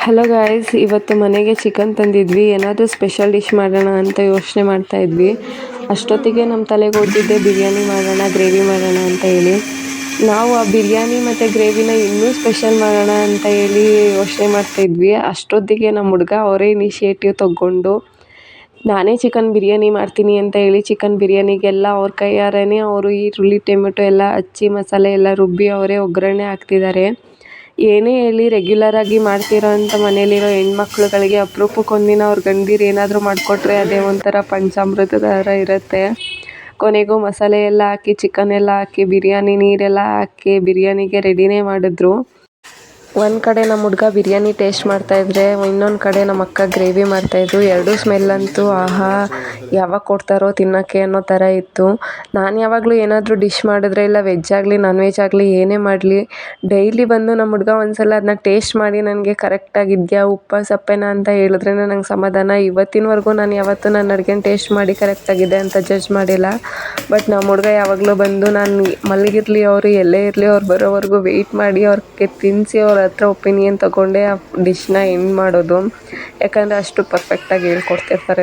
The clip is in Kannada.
ಹಲೋ ಗಾಯ್ಸ್, ಇವತ್ತು ಮನೆಗೆ ಚಿಕನ್ ತಂದಿದ್ವಿ. ಏನಾದರೂ ಸ್ಪೆಷಲ್ ಡಿಶ್ ಮಾಡೋಣ ಅಂತ ಯೋಚನೆ ಮಾಡ್ತಾ ಇದ್ವಿ. ಅಷ್ಟೊತ್ತಿಗೆ ನಮ್ಮ ತಲೆಗೆ ಓದಿದ್ದೆ ಬಿರಿಯಾನಿ ಮಾಡೋಣ, ಗ್ರೇವಿ ಮಾಡೋಣ ಅಂತ ಹೇಳಿ. ನಾವು ಆ ಬಿರಿಯಾನಿ ಮತ್ತು ಗ್ರೇವಿನ ಇನ್ನೂ ಸ್ಪೆಷಲ್ ಮಾಡೋಣ ಅಂತ ಹೇಳಿ ಯೋಚನೆ ಮಾಡ್ತಾಯಿದ್ವಿ. ಅಷ್ಟೊತ್ತಿಗೆ ನಮ್ಮ ಹುಡುಗ ಅವರೇ ಇನಿಷಿಯೇಟಿವ್ ತಗೊಂಡು ನಾನೇ ಚಿಕನ್ ಬಿರಿಯಾನಿ ಮಾಡ್ತೀನಿ ಅಂತ ಹೇಳಿ ಚಿಕನ್ ಬಿರಿಯಾನಿಗೆಲ್ಲ ಅವ್ರ ಕೈಯಾರೇ ಅವರು ಈರುಳ್ಳಿ ಟೊಮೆಟೊ ಎಲ್ಲ ಹಚ್ಚಿ ಮಸಾಲೆ ಎಲ್ಲ ರುಬ್ಬಿ ಅವರೇ ಒಗ್ಗರಣೆ ಹಾಕ್ತಿದ್ದಾರೆ. ಏನೇ ಹೇಳಿ ರೆಗ್ಯುಲರಾಗಿ ಮಾಡ್ತಿರೋ ಅಂಥ ಮನೇಲಿರೋ ಹೆಣ್ಮಕ್ಳುಗಳಿಗೆ ಅಪರೂಪಕ್ಕೊಂದಿನ ಅವ್ರ ಗಂಡೀರು ಏನಾದರೂ ಮಾಡಿಕೊಟ್ರೆ ಅದೇ ಒಂಥರ ಪಂಚಾಮೃತ ಥರ ಇರುತ್ತೆ. ಕೊನೆಗೂ ಮಸಾಲೆ ಎಲ್ಲ ಹಾಕಿ ಚಿಕನ್ ಎಲ್ಲ ಹಾಕಿ ಬಿರಿಯಾನಿ ನೀರೆಲ್ಲ ಹಾಕಿ ಬಿರಿಯಾನಿಗೆ ರೆಡಿನೇ ಮಾಡಿದ್ರು. ಒಂದು ಕಡೆ ನಮ್ಮ ಹುಡುಗ ಬಿರಿಯಾನಿ ಟೇಸ್ಟ್ ಮಾಡ್ತಾಯಿದ್ರೆ, ಇನ್ನೊಂದು ಕಡೆ ನಮ್ಮ ಅಕ್ಕ ಗ್ರೇವಿ ಮಾಡ್ತಾಯಿದ್ರು. ಎರಡೂ ಸ್ಮೆಲ್ ಅಂತೂ ಆಹಾ, ಯಾವಾಗ ಕೊಡ್ತಾರೋ ತಿನ್ನೋಕ್ಕೆ ಅನ್ನೋ ಥರ ಇತ್ತು. ನಾನು ಯಾವಾಗಲೂ ಏನಾದರೂ ಡಿಶ್ ಮಾಡಿದ್ರೆ ಇಲ್ಲ ವೆಜ್ ಆಗಲಿ ನಾನ್ ವೆಜ್ ಆಗಲಿ ಏನೇ ಮಾಡಲಿ ಡೈಲಿ ಬಂದು ನಮ್ಮ ಹುಡುಗ ಒಂದು ಸಲ ಅದನ್ನ ಟೇಸ್ಟ್ ಮಾಡಿ ನನಗೆ ಕರೆಕ್ಟಾಗಿದೆಯಾ ಉಪ್ಪು ಸಪ್ಪೆನಾ ಅಂತ ಹೇಳಿದ್ರೇ ನಂಗೆ ಸಮಾಧಾನ. ಇವತ್ತಿನವರೆಗೂ ನಾನು ಯಾವತ್ತೂ ನನ್ನ ಅಡುಗೆನ ಟೇಸ್ಟ್ ಮಾಡಿ ಕರೆಕ್ಟಾಗಿದೆ ಅಂತ ಜಡ್ಜ್ ಮಾಡಿಲ್ಲ. ಬಟ್ ನಮ್ಮ ಹುಡುಗ ಯಾವಾಗಲೂ ಬಂದು ನಾನು ಮಲಗಿರಲಿ ಅವರು ಎಲ್ಲೇ ಇರಲಿ ಅವ್ರು ಬರೋವರೆಗೂ ವೆಯ್ಟ್ ಮಾಡಿ ಅವ್ರಿಗೆ ತಿನ್ನಿಸಿ ಅವ್ರ ಹತ್ರ ಒಪಿನಿಯನ್ ತೊಗೊಂಡೆ ಆ ಡಿಶ್ನ ಎಂಡ್ ಮಾಡೋದು. ಯಾಕಂದರೆ ಅಷ್ಟು ಪರ್ಫೆಕ್ಟಾಗಿ ಹೇಳ್ಕೊಡ್ತಿರ್ತಾರೆ.